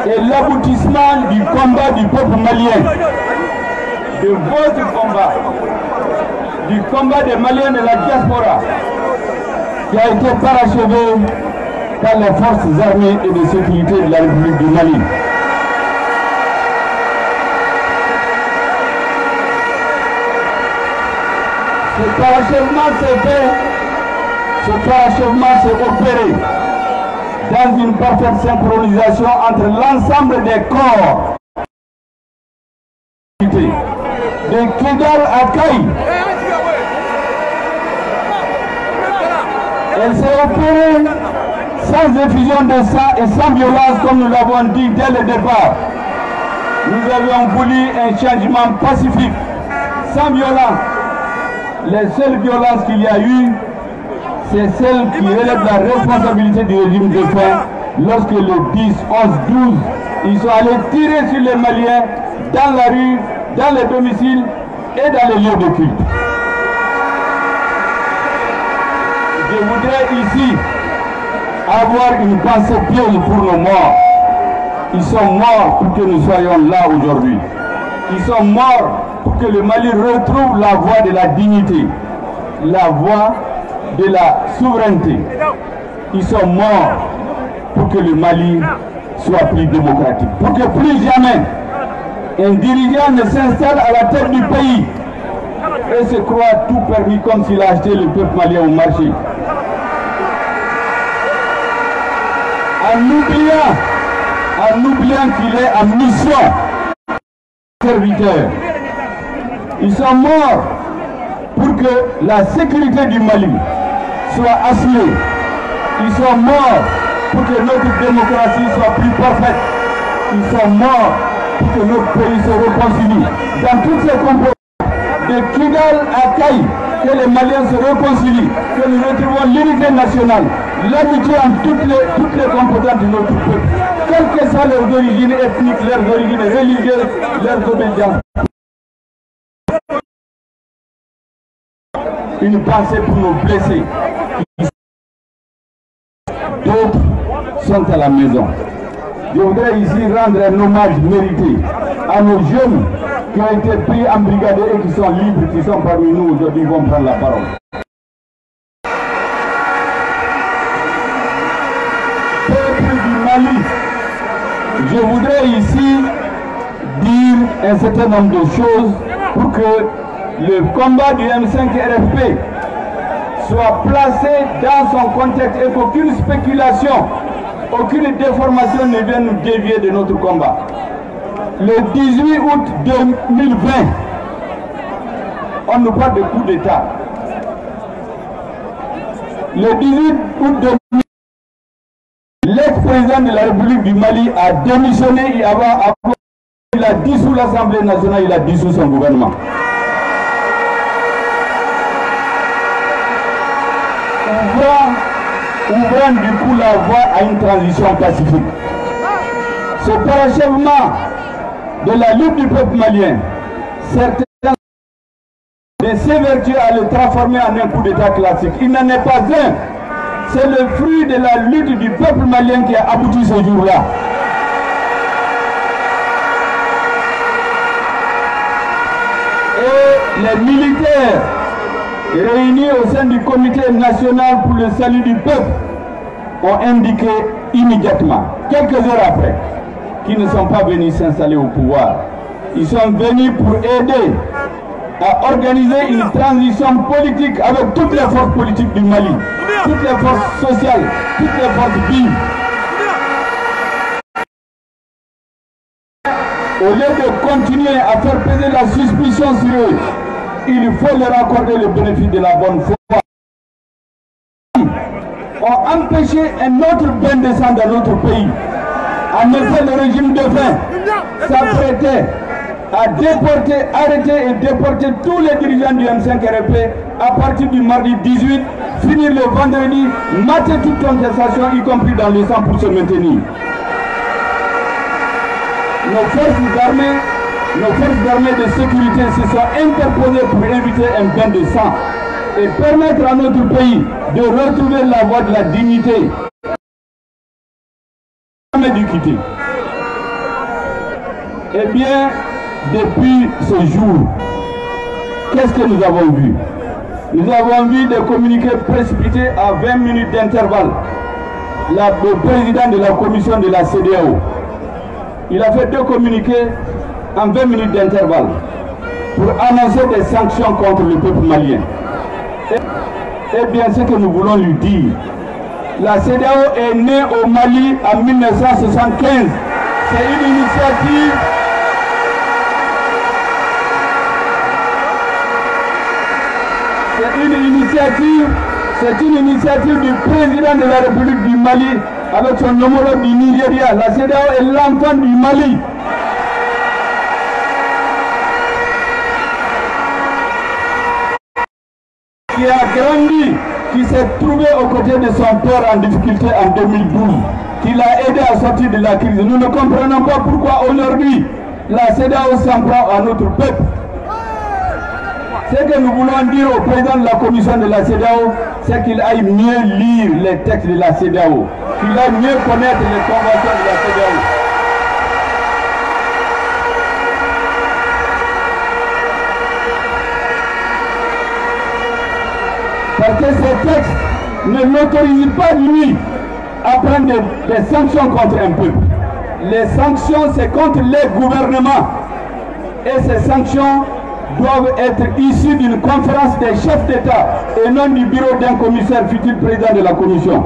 est l'aboutissement du combat du peuple malien, de votre combat, du combat des Maliens de la diaspora, qui a été parachevé par les forces armées et de sécurité de la République du Mali. Ce parachèvement s'est opéré dans une parfaite synchronisation entre l'ensemble des corps de Kidal à Kaï. Elle s'est opérée sans effusion de sang et sans violence, comme nous l'avons dit dès le départ. Nous avions voulu un changement pacifique, sans violence. Les seules violences qu'il y a eu, c'est celles qui relèvent la responsabilité du régime de fin lorsque le 10, 11, 12, ils sont allés tirer sur les Maliens dans la rue, dans les domiciles et dans les lieux de culte. Je voudrais ici avoir une pensée pieuse pour nos morts. Ils sont morts pour que nous soyons là aujourd'hui. Ils sont morts pour que le Mali retrouve la voie de la dignité, la voie de la souveraineté. Ils sont morts pour que le Mali soit plus démocratique. Pour que plus jamais un dirigeant ne s'installe à la tête du pays et se croit tout permis comme s'il a acheté le peuple malien au marché. En oubliant qu'il est en mission serviteur. Ils sont morts pour que la sécurité du Mali soit assurée. Ils sont morts pour que notre démocratie soit plus parfaite. Ils sont morts pour que notre pays se réconcilie. Dans toutes ces composantes, de Kidal à Kaï, que les Maliens se réconcilient, que nous retrouvons l'unité nationale, l'amitié en toutes les composantes de notre peuple, quelles que soient leurs origines ethniques, leurs origines religieuses, leurs obédiences. Une pensée pour nos blessés. D'autres sont à la maison. Je voudrais ici rendre un hommage mérité à nos jeunes qui ont été pris en brigade et qui sont libres, qui sont parmi nous aujourd'hui, vont prendre la parole. Peuple du Mali, je voudrais ici dire un certain nombre de choses pour que le combat du M5 RFP soit placé dans son contexte et qu'aucune spéculation, aucune déformation ne vienne nous dévier de notre combat. Le 18 août 2020, on nous parle de coup d'État. Le 18 août 2020, l'ex-président de la République du Mali a démissionné et il a dissous l'Assemblée nationale, il a dissous son gouvernement. Ouvrant du coup la voie à une transition pacifique. Ce parachèvement de la lutte du peuple malien, certains de s'évertuer à le transformer en un coup d'État classique. Il n'en est pas un. C'est le fruit de la lutte du peuple malien qui a abouti ce jour-là. Et les militaires réunis au sein du comité national pour le salut du peuple ont indiqué immédiatement, quelques heures après, qu'ils ne sont pas venus s'installer au pouvoir. Ils sont venus pour aider à organiser une transition politique avec toutes les forces politiques du Mali, toutes les forces sociales, toutes les forces vives. Au lieu de continuer à faire peser la suspicion sur eux, il faut leur accorder le bénéfice de la bonne foi. On empêché un autre bain de sang dans notre pays. En effet, le régime de faim s'apprêtait à déporter, arrêter et déporter tous les dirigeants du M5 RFP à partir du mardi 18, finir le vendredi, mater toute contestation, y compris dans le sang, pour se maintenir. Nos forces armées de sécurité se sont interposées pour éviter un bain de sang et permettre à notre pays de retrouver la voie de la dignité. Jamais dû quitter. Eh bien, depuis ce jour, qu'est-ce que nous avons vu? Nous avons vu des communiqués précipités à 20 minutes d'intervalle. Le président de la commission de la CEDEAO, il a fait 2 communiqués en 20 minutes d'intervalle pour annoncer des sanctions contre le peuple malien. Eh bien, ce que nous voulons lui dire, la CEDEAO est née au Mali en 1975. C'est une initiative c'est une initiative du président de la République du Mali avec son homologue du Nigeria. La CEDEAO est l'enfant du Mali. Qui a grandi, qui s'est trouvé aux côtés de son père en difficulté en 2012, qui l'a aidé à sortir de la crise. Nous ne comprenons pas pourquoi aujourd'hui la CEDEAO s'en prend à notre peuple. Ce que nous voulons dire au président de la commission de la CEDEAO, c'est qu'il aille mieux lire les textes de la CEDEAO, qu'il aille mieux connaître les conventions de la CEDEAO. Parce que ces textes ne l'autorisent pas, lui, à prendre des sanctions contre un peuple. Les sanctions, c'est contre les gouvernements. Et ces sanctions doivent être issues d'une conférence des chefs d'État et non du bureau d'un commissaire futur président de la commission.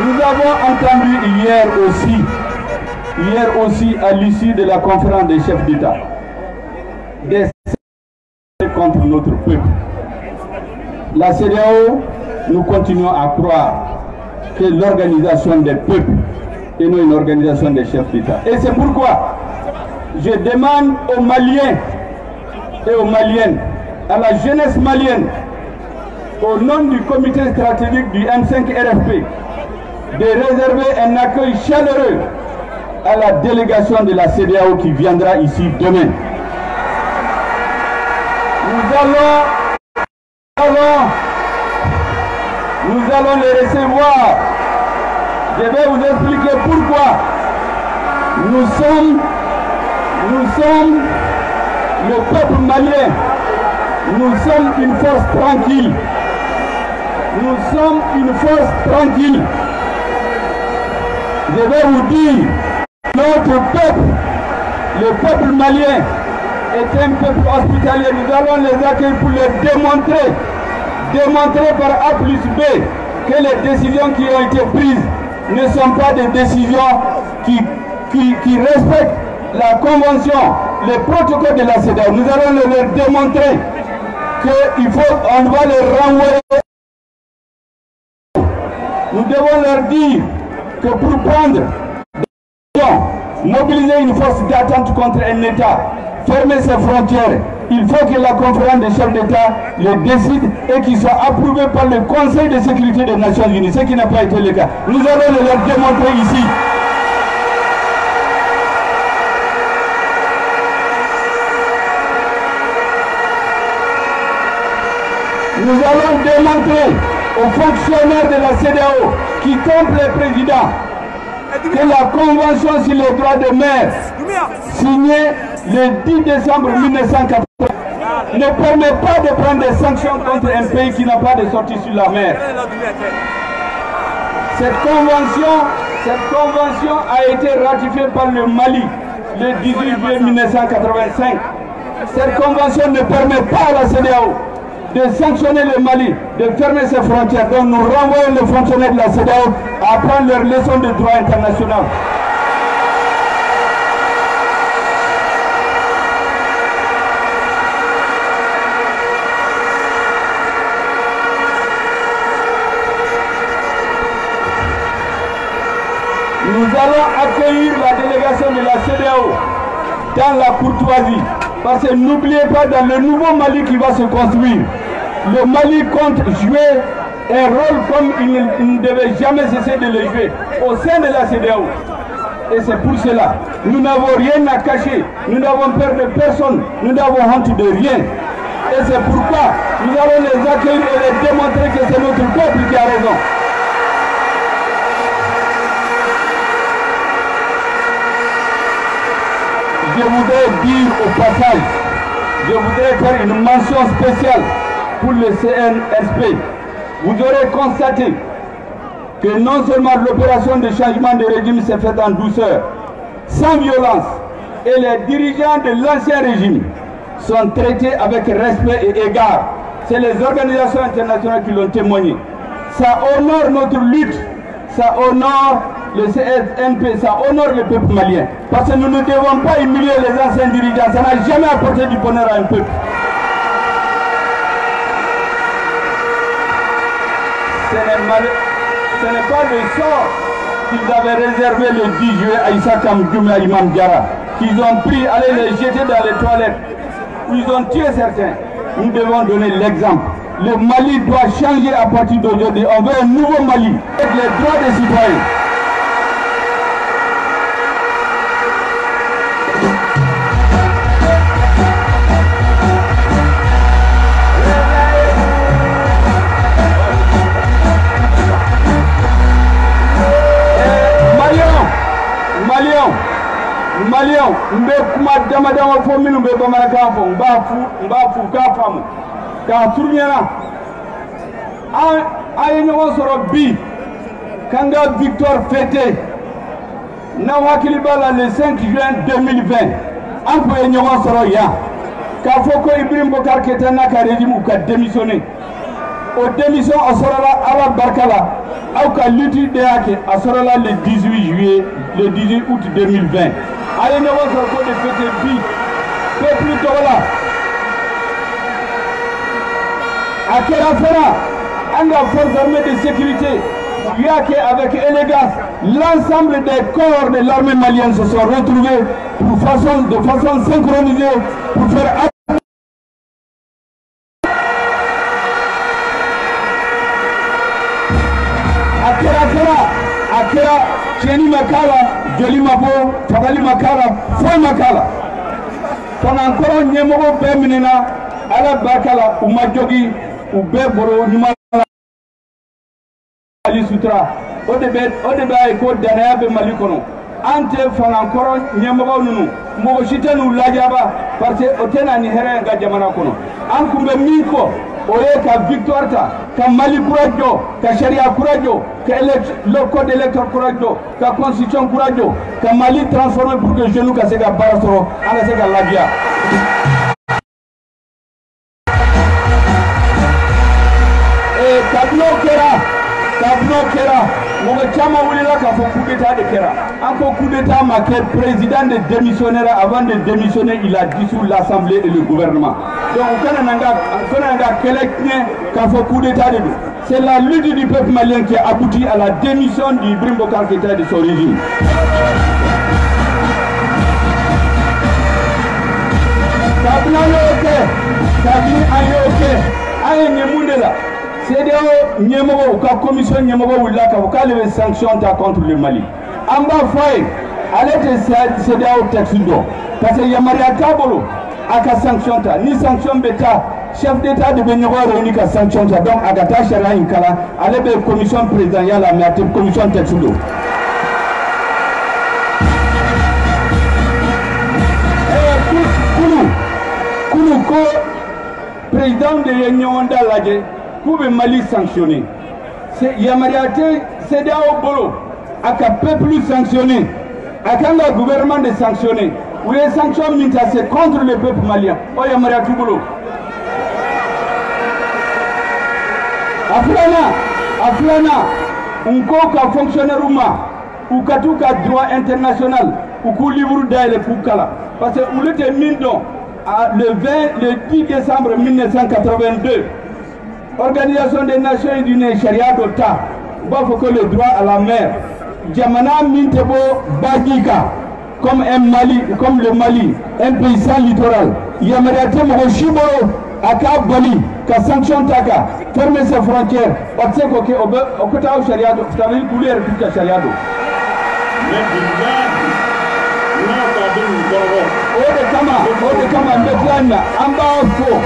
Nous avons entendu hier aussi à l'issue de la conférence des chefs d'État, des sanctions contre notre peuple. La CEDEAO, nous continuons à croire que l'organisation des peuples et non une organisation des chefs d'État. Et c'est pourquoi je demande aux Maliens et aux Maliennes, à la jeunesse malienne, au nom du comité stratégique du M5 RFP, de réserver un accueil chaleureux à la délégation de la CEDEAO qui viendra ici demain. Nous allons les recevoir. Je vais vous expliquer pourquoi. Nous sommes le peuple malien. Nous sommes une force tranquille. Nous sommes une force tranquille. Je vais vous dire, notre peuple, le peuple malien, est un peuple hospitalier. Nous allons les accueillir pour les démontrer par A plus B que les décisions qui ont été prises ne sont pas des décisions qui respectent la convention, les protocoles de la CEDEAO. Nous allons leur démontrer qu'on va les renvoyer. Nous devons leur dire que pour prendre des décisions, mobiliser une force d'attente contre un État, fermer ses frontières, il faut que la conférence des chefs d'État le décide et qu'il soit approuvé par le Conseil de sécurité des Nations Unies, ce qui n'a pas été le cas. Nous allons le leur démontrer ici. Nous allons démontrer aux fonctionnaires de la CEDEAO qui comptent les présidents que la Convention sur les droits des mers, signée le 10 décembre 1980, ne permet pas de prendre des sanctions contre un pays qui n'a pas de sortie sur la mer. Cette convention a été ratifiée par le Mali le 18 juillet 1985. Cette convention ne permet pas à la CEDEAO de sanctionner le Mali, de fermer ses frontières. Donc nous renvoyons les fonctionnaires de la CEDEAO à prendre leur leçon de droit international. Nous allons accueillir la délégation de la CEDEAO dans la courtoisie. Parce que n'oubliez pas, dans le nouveau Mali qui va se construire, le Mali compte jouer un rôle comme il ne devait jamais cesser de le jouer au sein de la CEDEAO. Et c'est pour cela, nous n'avons rien à cacher, nous n'avons peur de personne, nous n'avons honte de rien. Et c'est pourquoi nous allons les accueillir et les démontrer que c'est notre peuple qui a raison. je voudrais dire au passage, je voudrais faire une mention spéciale pour le CNSP. Vous aurez constaté que non seulement l'opération de changement de régime s'est faite en douceur, sans violence, et les dirigeants de l'ancien régime sont traités avec respect et égard. C'est les organisations internationales qui l'ont témoigné. Ça honore notre lutte, ça honore le CNSP, ça honore le peuple malien. Parce que nous ne devons pas humilier les anciens dirigeants, ça n'a jamais apporté du bonheur à un peuple. Ce n'est pas le sort qu'ils avaient réservé le 10 juillet à Issa Kamdjoum et à Imam Diarra, qu'ils ont pris, aller les jeter dans les toilettes, où ils ont tué certains. Nous devons donner l'exemple. Le Mali doit changer à partir d'aujourd'hui. On veut un nouveau Mali, avec les droits des citoyens. Maliens, mbe kuma dama dama fo minu be bamanankan fo mba fu ka famu ka turɲana a ye ɲɔgɔn sɔrɔ bi k'an ka victoire fêté n'aw hakili b'a la le 5 juin 2020 an tun ye ɲɔgɔn sɔrɔ yan k'a fɔ ko Ibrahim Bokar Keïta n'a ka régime ka démissionné o démission a sɔrɔla Ala barika la aw ka lutte de y'a kɛ a sɔrɔla le 18 août 2020 a ye ɲɔgɔn sɔrɔ ko de fêté bi peuple tɔgɔ la a kɛra fana an ka force armée de sécurité u y'a kɛ avec élégance. L'ensemble des corps de l'armée malienne se sont retrouvés de façon synchronisée pour faire akira tieni makala joli mabo fagali makala fo makala fana nkoro ñemogo be minina ala bakala uma jogi u be boro ñumala ali sutra o de be ay ko danaya be Mali kono ante fana nkoro ñemogo nunu mogo sitenu lajaba parce que o tena ni here nga jamana kono an kumbe min ko oye ka victoire ta ka Mali kurajo ka sharia kurajo ka le code électoral kurajo ka constitution kurajo ka Mali transformer pour que jeune ka se ka barasoro ala se ka lagia e tabno kera mo chama wulila ka fo coup d'état de kera encore coup d'état ma que président de démissionnaire avant de démissionner il a dissous l'assemblée et le gouvernement. Donc Kananga Kelekne ka fo coup d'état de do. C'est la lutte du peuple malien qui a abouti à la démission du Ibrahim Bokar Keïta de son régime. C'est la commission de sanctions contre le Mali. En bas, allez te céder au texte d'eau. Parce qu'il y a Maria Tabolo à la sanction, ni sanction bêta. Chef d'État de Benyogo réuni à sanction, donc Agata Shara Inkala, allez la commission présidentielle, mais à la commission de texte d'eau. Président de l'Union d'Alagé, pour le Mali sanctionné. Yamariate, c'est au bolo, à qu'un peuple sanctionné, à qu'un gouvernement de sanctionné. Où les sanctions c'est contre le peuple malien. Oh Yamariate bolo. Aflana, un coca fonctionnaire ou katuka droit international, ou kou livre d'aile koukala. Parce que où l'était mindon. Le 10 décembre 1982, Organisation des Nations Unies, Charia d'Ota, que le droit à la mer, Djamana Mintebo Bagika, comme le Mali, un pays sans littoral, Yamariate Mogoshiboro, Aka Bali, Ka sanction Taka, fermer ses frontières, Otseko ke Okota au Charia d'O, vous avez coulé République Charia d'O. Ode kama mbetlanya ambao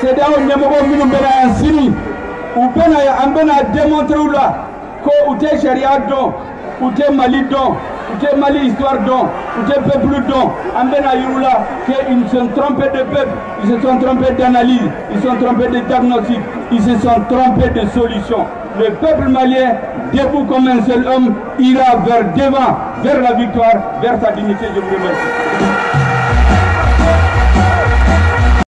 c'est d'ailleurs ñemogo minu bena sini ou bena ya ambena démontrer là ko ute sharia don ute Mali don que Mali histoire don, que peuple don, Ambena Yurula, qu'ils se sont trompés de peuple, ils se sont trompés d'analyse, ils se sont trompés de diagnostic, ils se sont trompés de solution. Le peuple malien, debout comme un seul homme, ira vers devant, vers la victoire, vers sa dignité. Je vous remercie.